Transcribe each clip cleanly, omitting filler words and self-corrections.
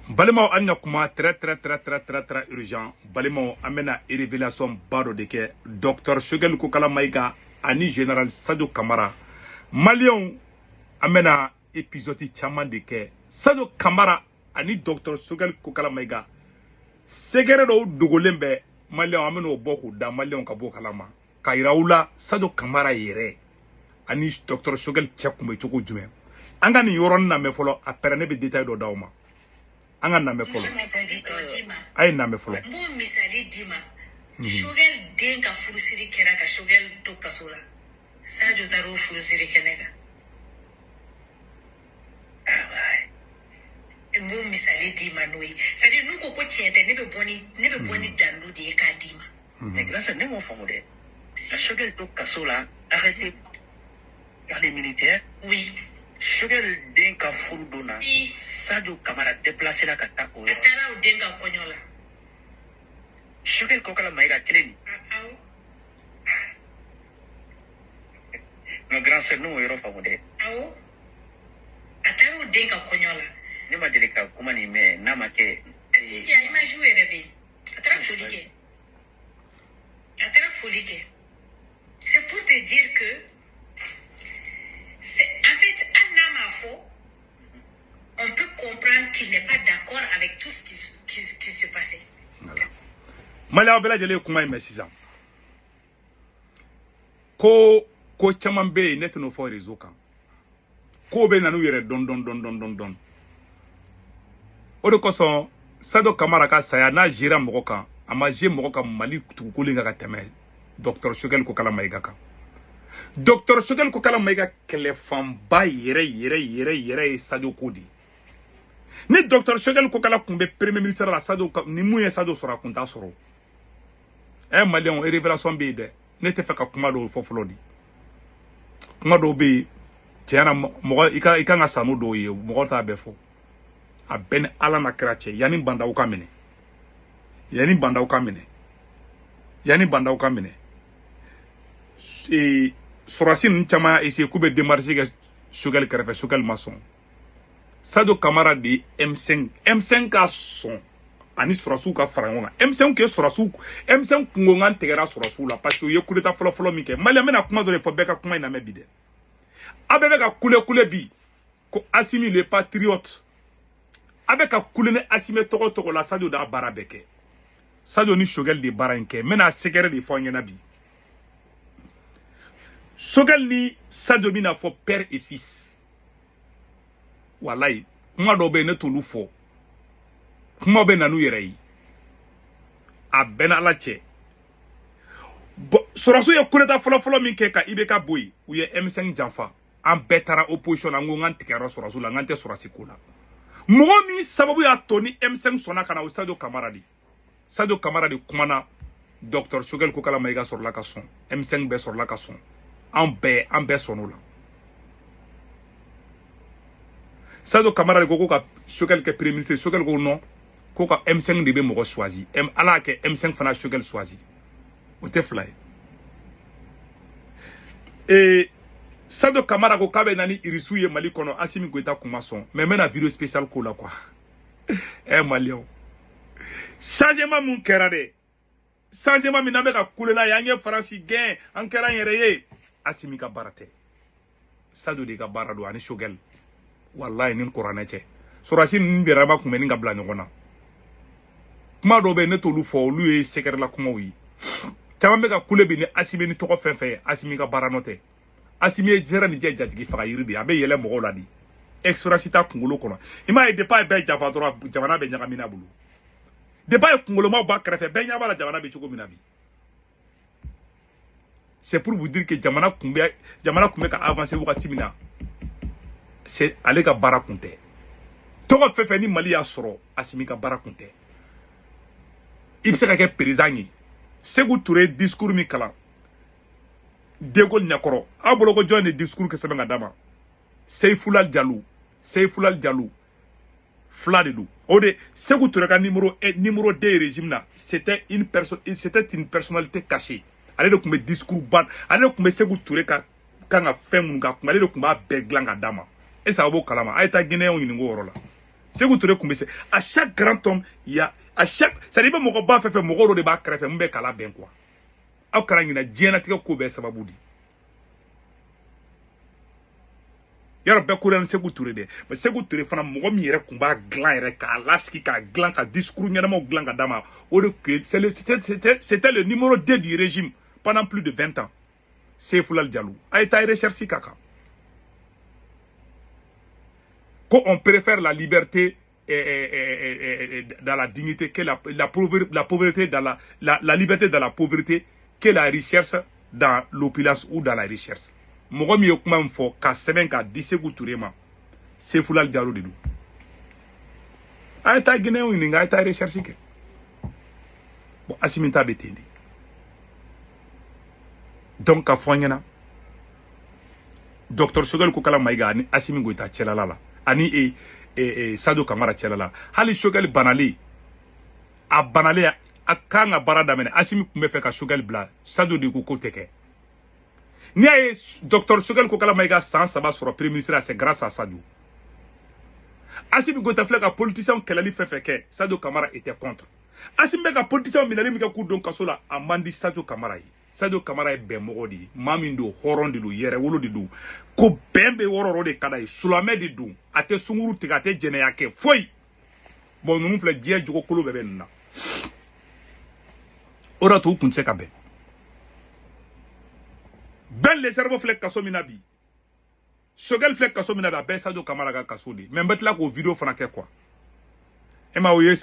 Balimaw an kuma très urgent. Balimaw amena révélation bado de ke Dr Choguel Kokala Maïga ani Général Sadio Kamara. Malion amena épisode chaman de ke Sadio Kamara ani Dr Choguel Kokala Maïga. Segere do dogolembe Malion ameno boku da Malion ka bokalama. Kairaula Sadio Kamara yere ani Dr Choguel Tchakume choko jume. Anga ni yoron na me folo apere ne be détail do dauma. Anga na me folo ay na me folo mo misali dima Choguel den ka furusiri kera ka Choguel to kasola Sadio taro furusiri kenega mo misali dima noi c'est-à-dire nous ko tiente ne be boni dalu de ka dima mais grâce à ne mo famude Choguel to kasola arrêtez par les militaires oui Choguel den ka furudona Sadio Kamara déplacé la kata o tara o den ka konyola Choguel Kokala Maïga keleni no grand sœur no yoro famude awo atara o den ka konyola ne ma deli ka kuma ni me na ma ke si ya ima jouer rebe atara folike c'est pour te dire que en fait, un homme à faux, on peut comprendre qu'il n'est pas d'accord avec tout ce qui se passait. Voilà. Malia bela jele kuma ime sisan. Ko chaman be net no fo réseau kan. Ko be nanu yere don. O de koson Sadio Kamara ka saya na jira moko kan, ama je moko kan Mali tukuli nga ka teme Dr Choguel Kokala Maïga kan. Dr Choguel Kokala Maïga kelefamba yere Sadio Kodi. Ni Dr Choguel Kokala kumbe premier ministre la Sadio ni mouye Sadio sora kunta soro. Malion révélation be de ne te fait ka kuma do fofolo di. Kuma do be tiana mo ika nga sanu do ye mo ta be fo. A ben ala na krache yani banda u kamene. Sorasin chama ese kube démarcher ga Choguel Kerefe Choguel maçon. Sadio Kamara di M5 ka son ani Sorasu ka farangonga. M5 ke Sorasu M5 kungonga tegera Sorasu la parce que ye coup d'état folo minke. Mali mena kuma do le fo beka kuma ina mebide. Abebe ka kule bi ko Assimi le patriote. Abeka kule ne Assimi toko la Sadio da barabeke. Sadio ni Choguel di baranke mena segere di fo nyana bi. Choguel ni Sadio mina fo père et fils. Wallahi, kuma do be ne tolu fo. Kuma be nanu yere yi. A ben ala che. Soraso ye kureta folo min ke ka ibeka boy ou ye M5 janfa. An betara opposition an ngan tikara Soraso la ngante Sorasi kula. Mo mi sababu ya toni M5 sona kana o Sadio Kamara di. Sadio Kamara di kumana Dr Choguel Kokala Maïga sur la kasson. M5 be sur la kasson. An be sono la. Sadio Kamara ko ka Choguel ke premier ministre Choguel ko non ko ka M5 de be mo choisi ala ke M5 fana Choguel choisi o te fly Sadio Kamara ko kabe nani irisu ye Mali kono Assimi Goïta kuma son mais mena vidéo spéciale ko la quoi Malion changement mun kera de changement mi na be ka kulela yange France gain en kera yere ye Assimi ka barate Sadio de ka barado ani Choguel wallahi nin Qur'an ce Sorasi nin bera ba kuma nin ga bla nyona kuma do be ne tolu fo lu e sekere la kuma wi tama be ka kule bi ni Assimi ni toko fenfe Assimi ka baranote Assimi e jera ni je jatigi faga yiri bi abe yele mo la di expressita kungolo kono ima e depa be jafa dro jamana be nyaka mina bulu depa e kungolo ma ba krefe be nyaba la jamana be chugo mina bi. C'est pour vous dire que jamana kumbe ka avancer wakati mina c'est aller ka bara kunte togo fefe ni Mali ya soro Assimi ka bara kunte ibse ka ke président Sékou Touré discours mi kala De Gaulle nyakoro abolo ko joine discours ke sebe ngadama Seyfoulal Diallo Fladidou ode Sékou Touré ka numéro 2 régime na c'était une personnalité cachée ale de kumbe discours ban ale de kumbe Sékou Touré ka kanga fem nga kumbe ale de kumba begla ngadama. Et ça va kalama. Aïta Guinéen ou Ningo Rola. Sékou Touré Koumbé, à chaque grand homme, il y a, à chaque, ça dit pas mon combat fait mon rôle de bas crève, m'be kala ben quoi. Au Karangina, Diana Tika Koubé, ça va boudir. Yaro be kuran Sékou Touré de, mais Sékou Touré fana mɔgɔ min yɛrɛ kun b'a dilan yɛrɛ k'a lasigi k'a dilan ka discours ɲɛnamaw dilan ka d'a ma o de que c'était le numéro 2 du régime pendant plus de 20 ans. Seyfoulal Diallo a été recherché kaka. Qu'on préfère la liberté dans la dignité que la pauvreté dans la liberté dans la pauvreté que la richesse dans l'opulence ou dans la richesse. Mɔgɔ min ye kuma min fɔ ka sɛbɛn ka di Sékou Touré ma Seyfoulal Diallo de don. A ye taa Guinéen ɲininka a ye taa recherche kɛ. Bon Assimi ta bɛ ten de. Donc ka fɔ an ɲɛna Dr Choguel Kokala Maïga ani Assimi Goïta cɛlala la ani Sadio Kamara cɛlala hali Choguel banale a banale a kan ka baara daminɛ Assimi tun bɛ fɛ ka Choguel bila Sadio de ko k'o tɛ kɛ. Ni a ye Dr Choguel Kokala Maïga san 3 sɔrɔ premier ministre c'est grâce à Sadio. Assimi Goïta filɛ ka politicien kɛlɛli fɛn fɛn kɛ Sadio Kamara était contre. Assimi bɛ ka politicien minɛli min kɛ k'u don kaso la a man di Sadio Kamara ye. Sadio Kamara ye bɛnmɔgɔ de ye maa min don hɔrɔn de don yɛrɛwolo de don ko bɛn bɛ wɔrɔ de ka d'a ye sulamɛ de don a tɛ sunkuru tigɛ a tɛ jɛnɛya kɛ foyi bon ninnu filɛ diɲɛ jogo kolo bɛɛ bɛ nin na o de y'a to u kun tɛ se ka bɛn bɛn le cerveau filɛ kaso min na bi Choguel filɛ kaso min na bi a bɛɛ ye Sadio Kamara ka kaso de ye mais n bɛ tila k'o video fana kɛ quoi e ma u ye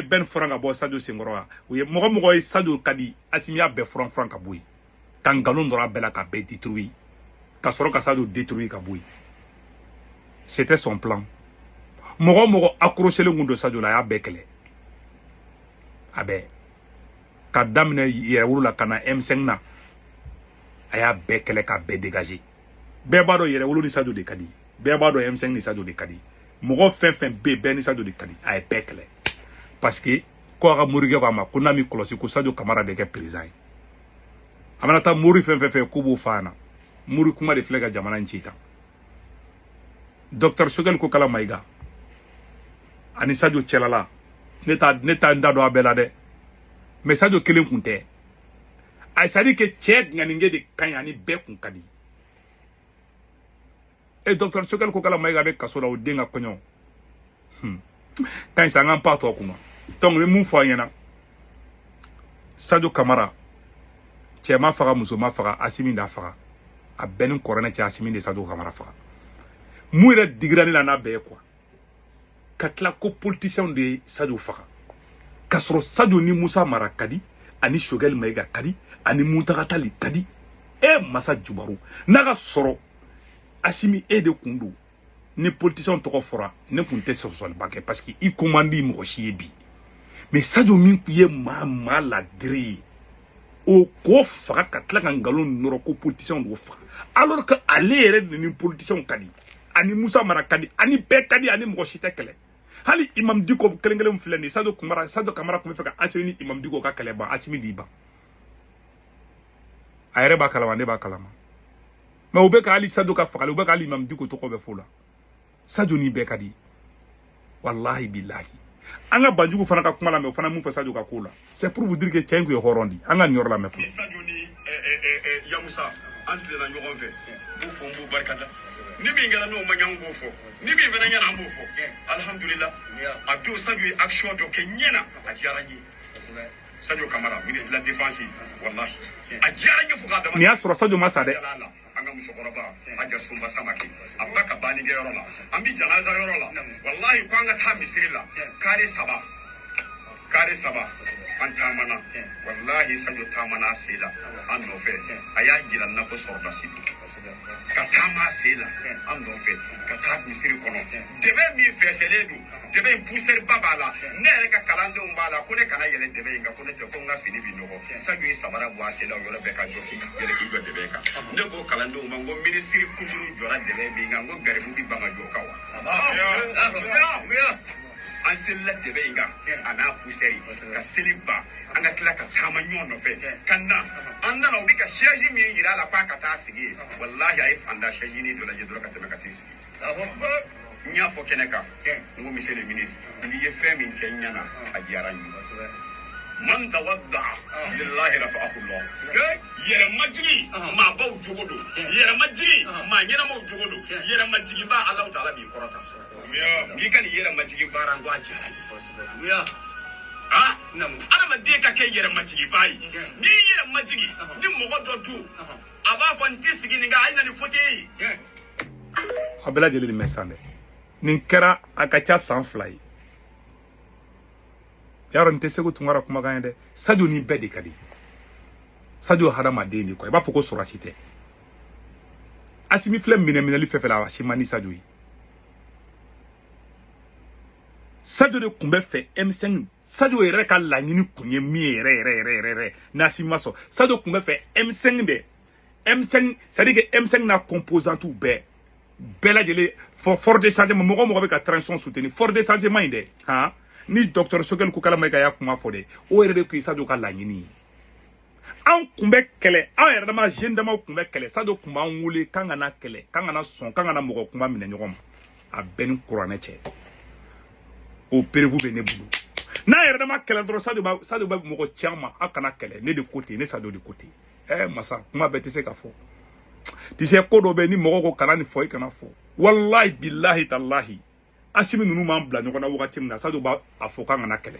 bɛn furan ka bɔ Sadio senkɔrɔ wa u ye mɔgɔ ye Sadio ka di Assimi y'a bɛɛ furan ka bɔ yen ka nkalon dɔrɔn a bɛɛ la ka bɛɛ détruire ka sɔrɔ ka Sadio détruire ka bɔ yen c'était son plan mɔgɔ accrochelen kun don Sadio la a y'a bɛɛ kɛlɛ a bɛɛ ka daminɛ yɛrɛwolo la ka na M5 na a y'a bɛɛ kɛlɛ k'a bɛɛ dégager bɛɛ b'a dɔn yɛrɛwolo ni Sadio de ka di bɛɛ b'a dɔn M5 ni Sadio de ka di mɔgɔ fɛn fɛn bɛ bɛɛ ni Sadio de ka di a ye bɛɛ kɛlɛ parce que ko a ka morikɛ k'a ma ko n'a mi kɔlɔsi ko Sadio Kamara bɛ kɛ président ye a mana taa mori fɛn fɛn fɛ ko b'o f'a ɲɛna mori kuma de filɛ ka jamana in ci tan Dr Choguel Kokala Maïga ani Sadio cɛlala ne t'a n da dɔn a bɛɛ la dɛ mais Sadio kelen kun tɛ a c'est à dire que cɛ ŋaninge de ka ɲi ani bɛɛ kun ka di et Dr Choguel Kokala Maïga bɛ kaso la o den ka kɔɲɔ ka ɲi sa an k'an pan tɔ kunna donc n bɛ mun fɔ a ɲɛna Sadio Kamara cɛ ma faga muso ma faga Assimi d'a faga a bɛɛ ni kɔrɔnɛ cɛ Assimi de Sadio Kamara faga mun yɛrɛ digira ne la n'a bɛɛ ye quoi ka tila ko politicien de ye Sadio faga ka sɔrɔ Sadio ni Musa Mara ka di ani Choguel Maïga ka di ani Muntaka Tali ka di Massa Jubaru n'a ka sɔrɔ Assimi e de kun don ni politicien tɔgɔ fɔra ne kun tɛ sɔsɔliba kɛ parce que i ko man di mɔgɔ si ye bi mais Sadio min kun ye maa ladiri ye o ko faga ka tila ka nkalon nɔrɔ ko politicien d'o faga alors que ale yɛrɛ de ni politicien ka di ani Musa Mara ka di ani bɛɛ ka di ani mɔgɔ si tɛ kɛlɛ hali Imam Dicko kelen filɛ nin Sadio Kamara kun bɛ fɛ ka Assimi ni Imam Dicko ka kɛlɛ ban Assimi di ban a yɛrɛ b'a kalama ne b'a kalama mais u bɛ ka hali Sadio ka fagali u bɛ ka hali Imam Dicko tɔgɔ bɛ fɔ la Sadio ni bɛɛ ka di wallahi billahi an ka Banjugu fana ka kuma la mais o fana mun fɛ Sadio ka ko la c'est pour vous dire que cɛ in kun ye hɔrɔn di an ka nin yɔrɔ la mɛ fɔlɔ Sadio ni Yamusa an tilenna ɲɔgɔn fɛ b'u fɔ n b'u barikada ni min kɛra n'o ma ɲɛ an b'o fɔ ni min fana ɲɛna an b'o fɔ alhamdulillah a don Sadio ye action dɔ kɛ ɲɛna a diyara n ye Sadio Kamara ministre de la défense wallahi a diyara n ye fo k'a dama nin y'a sɔrɔ Sadio ma sa dɛ an ka musokɔrɔba Haja Sunba Samake a ba ka bannikɛ yɔrɔ la an bi janaza yɔrɔ la wallahi ko an ka taa misiri la kare saba an taamana wallahi Sadio taamana a sen la an nɔfɛ a y'a jira nakɔ sɔrɔdasi ka taama a sen la an nɔfɛ ka taa misiri kɔnɔ dɛbɛ min fɛsɛlen don dɛbɛ in poussière ba b'a la ne yɛrɛ ka kalandenw b'a la ko ne kana yɛlɛ dɛbɛ in kan ko ne tɛ ko n ka fini bi nɔgɔ Sadio ye sabara bɔ a sen la o yɔrɔ bɛɛ ka jɔ k'i yɛlɛ k'i jɔ dɛbɛ kan ne ko kalandenw ma n ko minisiri kunturu jɔra dɛbɛ min kan n ko garibu bi ban ka jɔ o kan wa an selila dɛbɛ in kan a n'a poussière ka seli ban an ka tila ka taama ɲɔgɔn nɔfɛ ka na an nana u bɛ ka siège min yira a la k'a ka taa sigi yen wallahi a ye fanda siège ni dɔ lajɛ dɔrɔn ka tɛmɛ ka t'i sigi nya fo keneka ngo monsieur le ministre ngi ye fe min kenyana a diyara ni man tawadda lillahi rafa'ahu Allah yere majigi ma baw jogodo yere majigi ma nyena mo jogodo yere majigi ba Allah ta'ala bi korata ngi kan yere majigi baran do ajara ni ah nam ana ma de ka ke yere majigi bai ni yere majigi ni mo godo tu aba fon tisigi ni ga aina ni foti abela jeli mesande nin kɛra a ka ca san 2 ye yaro n tɛ se ko tunkara kumakan ye dɛ Sadio ni bɛɛ de ka di Sadio hadamaden de quoi i b'a fɔ ko sɔrɔsi tɛ Asimi filɛ minɛli fɛn fɛn la a si man di Sadio ye Sadio de tun bɛ fɛ M5 Sadio yɛrɛ ka laɲini kun ye min ye yɛrɛ n'Asimi ma sɔn Sadio tun bɛ fɛ M5 de M5 c'est à dire que M5 na composantes bɛɛ lajɛlen fort de changement mɔgɔ bɛ ka transition soutenir fort de changement in dɛ han ni docteur Sogel ko kala mai ka ya kuma fɔ dɛ o yɛrɛ de ko Sadio ka laɲini an kun bɛ kɛlɛ an yɛrɛ dama jeune dama kun bɛ kɛlɛ Sadio kun b'an wele kan kana kɛlɛ kan kana sɔn kan kana mɔgɔ kuma minɛ ɲɔgɔn ma a bɛɛ ni kuranɛ cɛ o prévu bɛ ne bolo n'a yɛrɛ dama kɛlɛ dɔrɔn Sadio bɛ mɔgɔ cɛ ma a kana kɛlɛ ne de ko ten ne Sadio de ko ten masa kuma bɛɛ tɛ se ka fɔ tu sais ko dɔ bɛ ni mɔgɔ ko kana ni fɔ i kana fɔ wallahi billahi tallahi Asimi ninnu m'an bila ɲɔgɔn na wagati min na Sadio b'a fɔ k'an kana kɛlɛ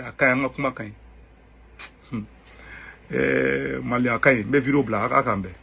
a ka ɲi an ka kuma ka ɲi Malien a ka ɲi n bɛ vidéo bila a k'an bɛn